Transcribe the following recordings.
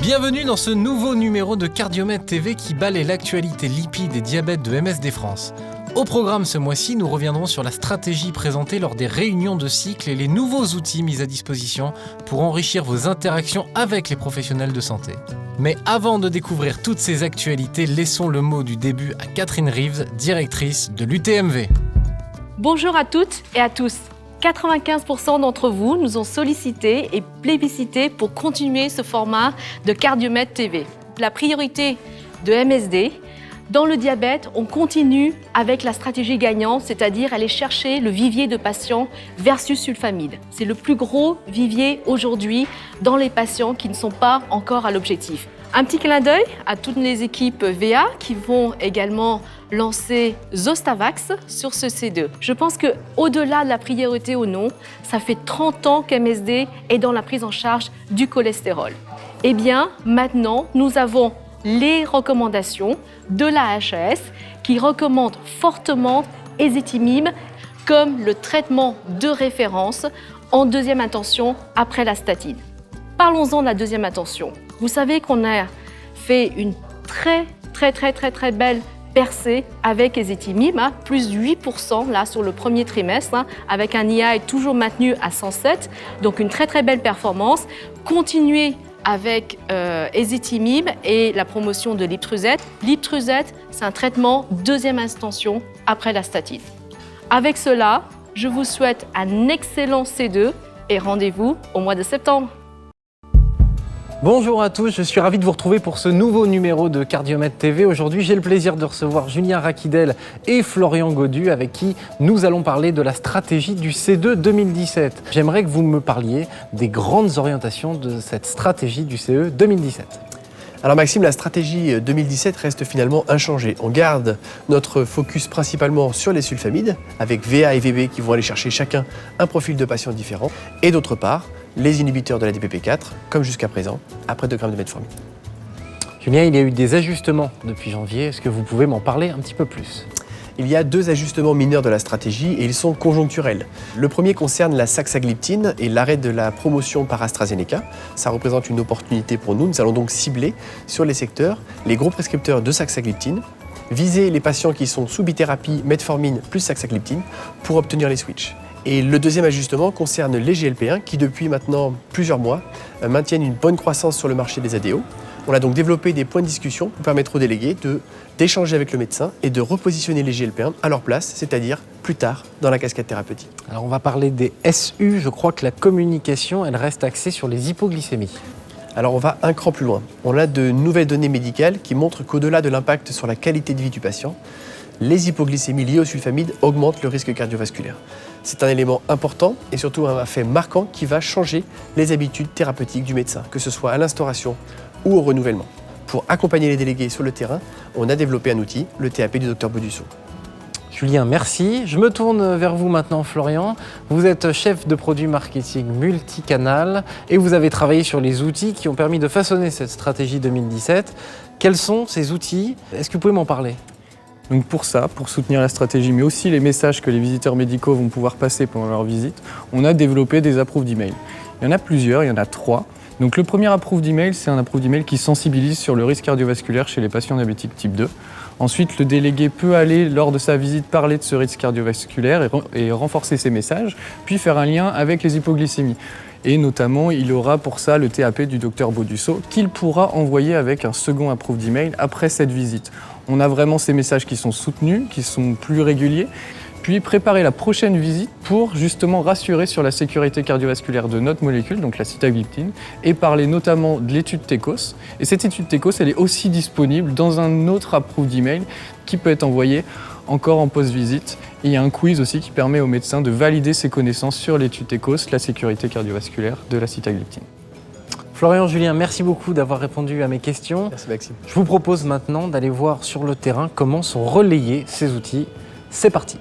Bienvenue dans ce nouveau numéro de Cardiomède TV qui balaie l'actualité lipide et diabète de MSD France. Au programme ce mois-ci, nous reviendrons sur la stratégie présentée lors des réunions de cycle et les nouveaux outils mis à disposition pour enrichir vos interactions avec les professionnels de santé. Mais avant de découvrir toutes ces actualités, laissons le mot du début à Catherine Reeves, directrice de l'UTMV. Bonjour à toutes et à tous. 95% d'entre vous nous ont sollicité et plébiscité pour continuer ce format de Cardiomède TV. La priorité de MSD, dans le diabète, on continue avec la stratégie gagnante, c'est-à-dire aller chercher le vivier de patients versus sulfamide. C'est le plus gros vivier aujourd'hui dans les patients qui ne sont pas encore à l'objectif. Un petit clin d'œil à toutes les équipes VA qui vont également lancer Zostavax sur ce C2. Je pense qu'au-delà de la priorité ou non, ça fait 30 ans qu'MSD est dans la prise en charge du cholestérol. Eh bien, maintenant, nous avons les recommandations de la HAS qui recommande fortement ezetimibe comme le traitement de référence en deuxième intention après la statine. Parlons-en de la deuxième intention. Vous savez qu'on a fait une très belle percée avec ezetimibe, plus 8% là sur le premier trimestre, avec un EI toujours maintenu à 107, donc une très belle performance. Continuez avec ezetimibe et la promotion de l'Iptruzet. L'Iptruzet, c'est un traitement deuxième intention après la statine. Avec cela, je vous souhaite un excellent C2 et rendez-vous au mois de septembre. Bonjour à tous, je suis ravi de vous retrouver pour ce nouveau numéro de Cardiomède TV. Aujourd'hui, j'ai le plaisir de recevoir Julien Raquidel et Florian Godu avec qui nous allons parler de la stratégie du C2 2017. J'aimerais que vous me parliez des grandes orientations de cette stratégie du CE 2017. Alors Maxime, la stratégie 2017 reste finalement inchangée. On garde notre focus principalement sur les sulfamides, avec VA et VB qui vont aller chercher chacun un profil de patient différent. Et d'autre part, les inhibiteurs de la DPP4, comme jusqu'à présent, après 2 grammes de metformine. Julien, il y a eu des ajustements depuis janvier. Est-ce que vous pouvez m'en parler un petit peu plus ? Il y a 2 ajustements mineurs de la stratégie et ils sont conjoncturels. Le premier concerne la saxagliptine et l'arrêt de la promotion par AstraZeneca. Ça représente une opportunité pour nous. Nous allons donc cibler sur les secteurs les gros prescripteurs de saxagliptine, viser les patients qui sont sous bithérapie, metformine plus saxagliptine pour obtenir les switches. Et le deuxième ajustement concerne les GLP-1 qui, depuis maintenant plusieurs mois, maintiennent une bonne croissance sur le marché des ADO. On a donc développé des points de discussion pour permettre aux délégués d'échanger avec le médecin et de repositionner les GLP-1 à leur place, c'est-à-dire plus tard dans la cascade thérapeutique. Alors on va parler des SU. Je crois que la communication, elle reste axée sur les hypoglycémies. Alors on va un cran plus loin. On a de nouvelles données médicales qui montrent qu'au-delà de l'impact sur la qualité de vie du patient, les hypoglycémies liées aux sulfamides augmentent le risque cardiovasculaire. C'est un élément important et surtout un fait marquant qui va changer les habitudes thérapeutiques du médecin, que ce soit à l'instauration ou au renouvellement. Pour accompagner les délégués sur le terrain, on a développé un outil, le TAP du Dr Bodusso. Julien, merci. Je me tourne vers vous maintenant, Florian. Vous êtes chef de produit marketing multicanal et vous avez travaillé sur les outils qui ont permis de façonner cette stratégie 2017. Quels sont ces outils ? Est-ce que vous pouvez m'en parler ? Donc pour ça, pour soutenir la stratégie, mais aussi les messages que les visiteurs médicaux vont pouvoir passer pendant leur visite, on a développé des approved emails. Il y en a plusieurs, il y en a 3. Donc le premier approved email, c'est un approved email qui sensibilise sur le risque cardiovasculaire chez les patients diabétiques type 2. Ensuite, le délégué peut aller, lors de sa visite, parler de ce risque cardiovasculaire et renforcer ses messages, puis faire un lien avec les hypoglycémies. Et notamment, il aura pour ça le TAP du Dr Bodusso qu'il pourra envoyer avec un second approved email après cette visite. On a vraiment ces messages qui sont soutenus, qui sont plus réguliers. Puis préparer la prochaine visite pour justement rassurer sur la sécurité cardiovasculaire de notre molécule, donc la sitagliptine, et parler notamment de l'étude TECOS. Et cette étude TECOS, elle est aussi disponible dans un autre approved email qui peut être envoyé encore en post-visite. Et il y a un quiz aussi qui permet aux médecins de valider ses connaissances sur l'étude TECOS, la sécurité cardiovasculaire de la sitagliptine. Florian, Julien, merci beaucoup d'avoir répondu à mes questions. Merci Maxime. Je vous propose maintenant d'aller voir sur le terrain comment sont relayés ces outils. C'est parti.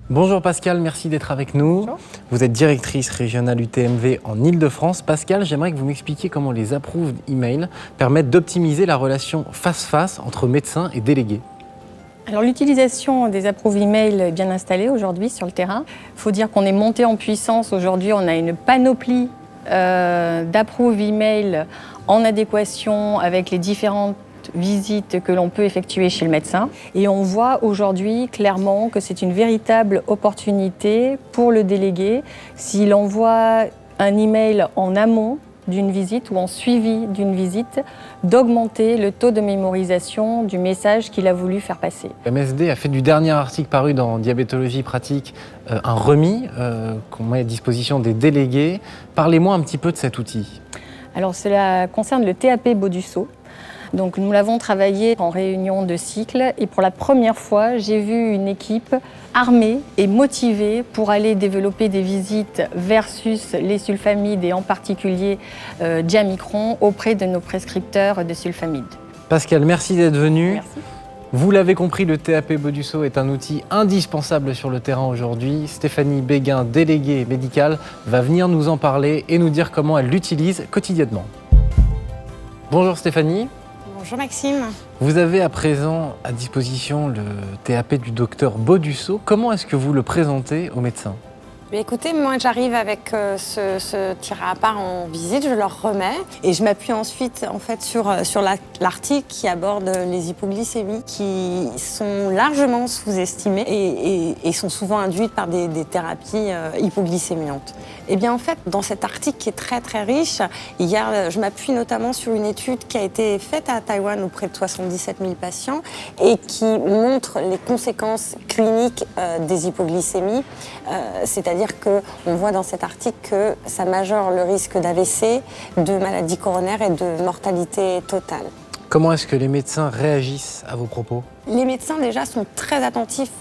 Bonjour Pascal, merci d'être avec nous. Bonjour. Vous êtes directrice régionale UTMV en Ile-de-France. Pascal, j'aimerais que vous m'expliquiez comment les approved emails permettent d'optimiser la relation face-face entre médecins et délégués. Alors l'utilisation des approved email est bien installée aujourd'hui sur le terrain. Il faut dire qu'on est monté en puissance. Aujourd'hui, on a une panoplie d'approve email en adéquation avec les différentes visites que l'on peut effectuer chez le médecin. Et on voit aujourd'hui clairement que c'est une véritable opportunité pour le délégué, s'il envoie un email en amont d'une visite ou en suivi d'une visite, d'augmenter le taux de mémorisation du message qu'il a voulu faire passer. MSD a fait du dernier article paru dans Diabétologie pratique un remis qu'on met à disposition des délégués. Parlez-moi un petit peu de cet outil. Alors cela concerne le TAP Baudusseau. Donc nous l'avons travaillé en réunion de cycle et pour la première fois, j'ai vu une équipe armée et motivée pour aller développer des visites versus les sulfamides et en particulier Diamicron auprès de nos prescripteurs de sulfamides. Pascal, merci d'être venu. Merci. Vous l'avez compris, le TAP Baudusseau est un outil indispensable sur le terrain aujourd'hui. Stéphanie Béguin, déléguée médicale, va venir nous en parler et nous dire comment elle l'utilise quotidiennement. Bonjour Stéphanie. Bonjour Maxime. Vous avez à présent à disposition le TAP du docteur Baudusseau. Comment est-ce que vous le présentez aux médecins ? Écoutez, moi j'arrive avec ce tiré à part en visite, je leur remets et je m'appuie ensuite sur l'article qui aborde les hypoglycémies qui sont largement sous-estimées et sont souvent induites par des thérapies hypoglycémiantes. Et bien en fait, dans cet article qui est très très riche, je m'appuie notamment sur une étude qui a été faite à Taïwan auprès de 77 000 patients et qui montre les conséquences cliniques des hypoglycémies, c'est-à-dire qu'on voit dans cet article que ça majore le risque d'AVC, de maladie coronaire et de mortalité totale. Comment est-ce que les médecins réagissent à vos propos ? Les médecins déjà sont très attentifs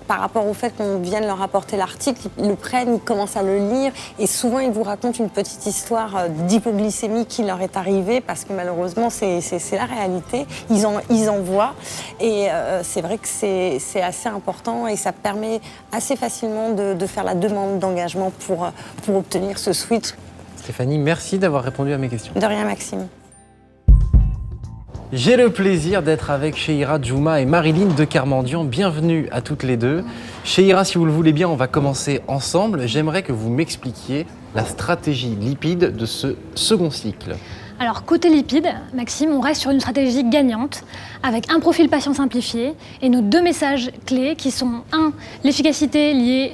par rapport au fait qu'on vienne leur apporter l'article, ils le prennent, ils commencent à le lire et souvent ils vous racontent une petite histoire d'hypoglycémie qui leur est arrivée parce que malheureusement c'est la réalité, ils en voient et c'est vrai que c'est assez important et ça permet assez facilement de faire la demande d'engagement pour obtenir ce switch. Stéphanie, merci d'avoir répondu à mes questions. De rien Maxime. J'ai le plaisir d'être avec Chehira Djouma et Marilyn de Kermandian. Bienvenue à toutes les deux. Chehira, si vous le voulez bien, on va commencer ensemble. J'aimerais que vous m'expliquiez la stratégie lipide de ce second cycle. Alors, côté lipides, Maxime, on reste sur une stratégie gagnante avec un profil patient simplifié et nos deux messages clés qui sont 1. L'efficacité liée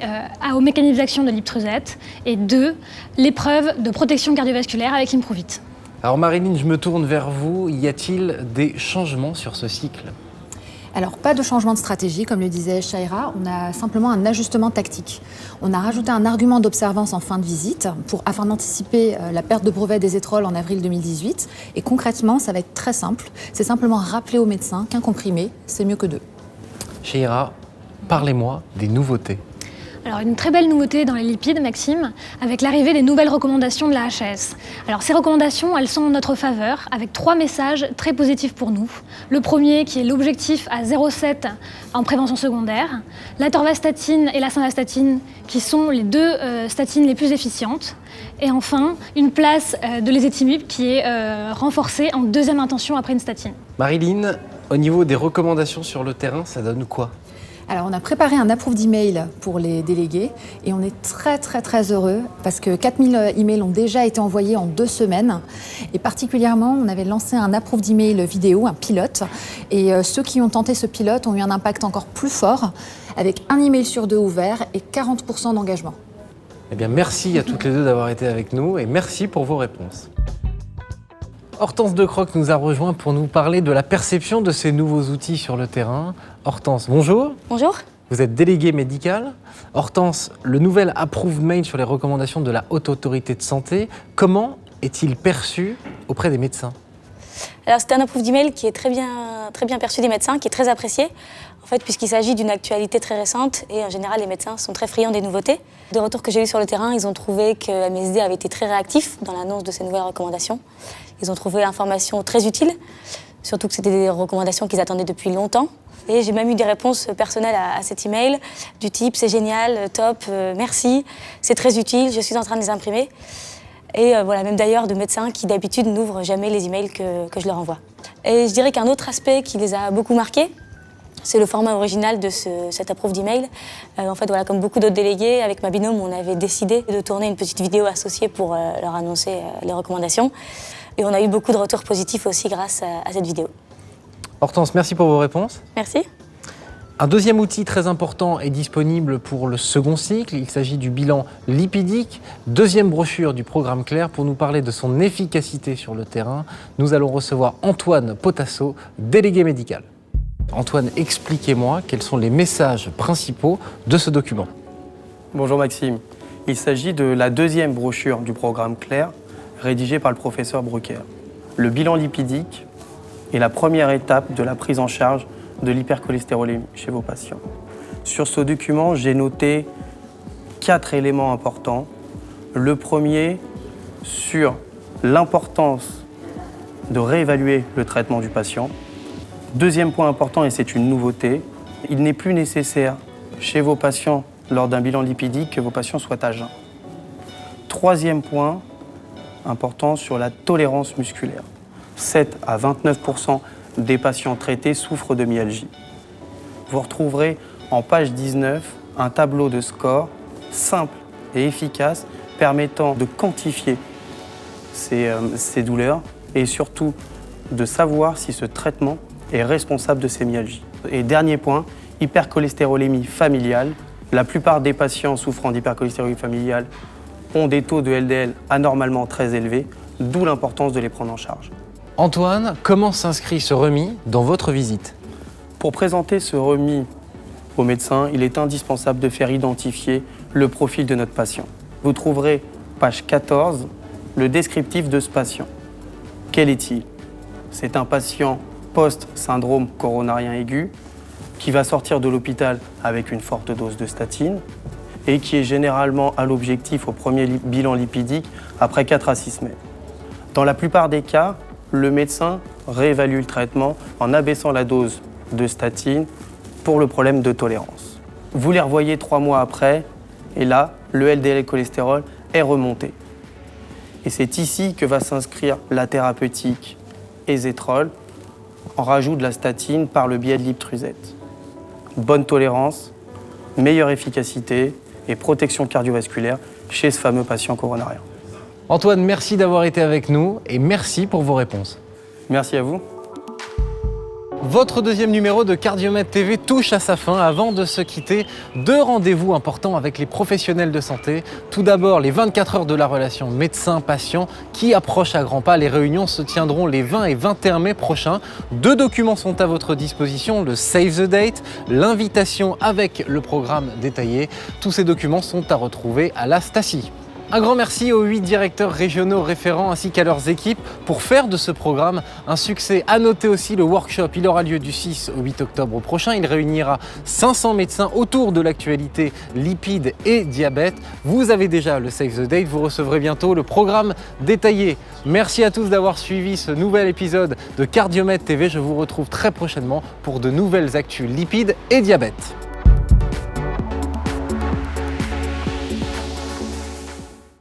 au mécanisme d'action de l'iptruzette et 2. L'épreuve de protection cardiovasculaire avec Improvit. Alors Marilyn, je me tourne vers vous. Y a-t-il des changements sur ce cycle ? Alors, pas de changement de stratégie, comme le disait Chehira, on a simplement un ajustement tactique. On a rajouté un argument d'observance en fin de visite afin d'anticiper la perte de brevet des étroles en avril 2018. Et concrètement, ça va être très simple. C'est simplement rappeler aux médecins qu'un comprimé, c'est mieux que deux. Chehira, parlez-moi des nouveautés. Alors, une très belle nouveauté dans les lipides, Maxime, avec l'arrivée des nouvelles recommandations de la HAS. Alors, ces recommandations, elles sont en notre faveur, avec 3 messages très positifs pour nous. Le premier, qui est l'objectif à 0,7 en prévention secondaire. L'atorvastatine et la simvastatine, qui sont les 2 statines les plus efficientes. Et enfin, une place de l'ézetimibe qui est renforcée en 2e intention après une statine. Marilyn, au niveau des recommandations sur le terrain, ça donne quoi ? Alors, on a préparé un approve d'email pour les délégués et on est très heureux parce que 4000 emails ont déjà été envoyés en 2 semaines. Et particulièrement, on avait lancé un approve d'email vidéo, un pilote. Et ceux qui ont tenté ce pilote ont eu un impact encore plus fort avec 1 email sur 2 ouvert et 40% d'engagement. Eh bien, merci à toutes les deux d'avoir été avec nous et merci pour vos réponses. Hortense Decroc nous a rejoint pour nous parler de la perception de ces nouveaux outils sur le terrain. Hortense, bonjour. Bonjour. Vous êtes déléguée médicale. Hortense, le nouvel approve mail sur les recommandations de la Haute Autorité de Santé, comment est-il perçu auprès des médecins ? Alors c'est un approve d'email qui est très bien perçu des médecins, qui est très apprécié, en fait, puisqu'il s'agit d'une actualité très récente et en général les médecins sont très friands des nouveautés. De retours que j'ai eu sur le terrain, ils ont trouvé que MSD avait été très réactif dans l'annonce de ces nouvelles recommandations. Ils ont trouvé l'information très utile, surtout que c'était des recommandations qu'ils attendaient depuis longtemps. Et j'ai même eu des réponses personnelles à cet email, du type « c'est génial, top, merci, c'est très utile, je suis en train de les imprimer ». Et voilà, même d'ailleurs de médecins qui d'habitude n'ouvrent jamais les emails que je leur envoie. Et je dirais qu'un autre aspect qui les a beaucoup marqués, C'est le format original de cette approuve d'email. En fait, voilà, comme beaucoup d'autres délégués, avec ma binôme, on avait décidé de tourner une petite vidéo associée pour leur annoncer les recommandations. Et on a eu beaucoup de retours positifs aussi grâce à cette vidéo. Hortense, merci pour vos réponses. Merci. Un deuxième outil très important est disponible pour le second cycle. Il s'agit du bilan lipidique. Deuxième brochure du programme Clair. Pour nous parler de son efficacité sur le terrain, nous allons recevoir Antoine Potasso, délégué médical. Antoine, expliquez-moi quels sont les messages principaux de ce document. Bonjour Maxime. Il s'agit de la deuxième brochure du programme Clair, rédigée par le professeur Brucker. Le bilan lipidique est la première étape de la prise en charge de l'hypercholestérolémie chez vos patients. Sur ce document, j'ai noté 4 éléments importants. Le premier, sur l'importance de réévaluer le traitement du patient. Deuxième point important, et c'est une nouveauté, il n'est plus nécessaire chez vos patients, lors d'un bilan lipidique, que vos patients soient à jeun. Troisième point important, sur la tolérance musculaire. 7 à 29% des patients traités souffrent de myalgie. Vous retrouverez en page 19 un tableau de score simple et efficace permettant de quantifier ces douleurs et surtout de savoir si ce traitement est responsable de ces myalgies. Et dernier point, hypercholestérolémie familiale. La plupart des patients souffrant d'hypercholestérolémie familiale ont des taux de LDL anormalement très élevés, d'où l'importance de les prendre en charge. Antoine, comment s'inscrit ce remis dans votre visite? Pour présenter ce remis au médecin, il est indispensable de faire identifier le profil de notre patient. Vous trouverez, page 14, le descriptif de ce patient. Quel est-il? C'est un patient post-syndrome coronarien aigu qui va sortir de l'hôpital avec une forte dose de statine et qui est généralement à l'objectif au premier bilan lipidique après 4 à 6 semaines. Dans la plupart des cas, le médecin réévalue le traitement en abaissant la dose de statine pour le problème de tolérance. Vous les revoyez 3 mois après, et là, le LDL cholestérol est remonté. Et c'est ici que va s'inscrire la thérapeutique Ezetrol en rajout de la statine par le biais de l'ibtruzette. Bonne tolérance, meilleure efficacité et protection cardiovasculaire chez ce fameux patient coronarien. Antoine, merci d'avoir été avec nous et merci pour vos réponses. Merci à vous. Votre deuxième numéro de Cardiomètre TV touche à sa fin. Avant de se quitter, 2 rendez-vous importants avec les professionnels de santé. Tout d'abord, les 24 heures de la relation médecin-patient qui approchent à grands pas. Les réunions se tiendront les 20 et 21 mai prochains. 2 documents sont à votre disposition, le Save the Date, l'invitation avec le programme détaillé. Tous ces documents sont à retrouver à la Staci. Un grand merci aux 8 directeurs régionaux référents ainsi qu'à leurs équipes pour faire de ce programme un succès. À noter aussi le workshop, il aura lieu du 6 au 8 octobre prochain. Il réunira 500 médecins autour de l'actualité lipides et diabète. Vous avez déjà le Save the Date, vous recevrez bientôt le programme détaillé. Merci à tous d'avoir suivi ce nouvel épisode de Cardiomètre TV. Je vous retrouve très prochainement pour de nouvelles actus lipides et diabète.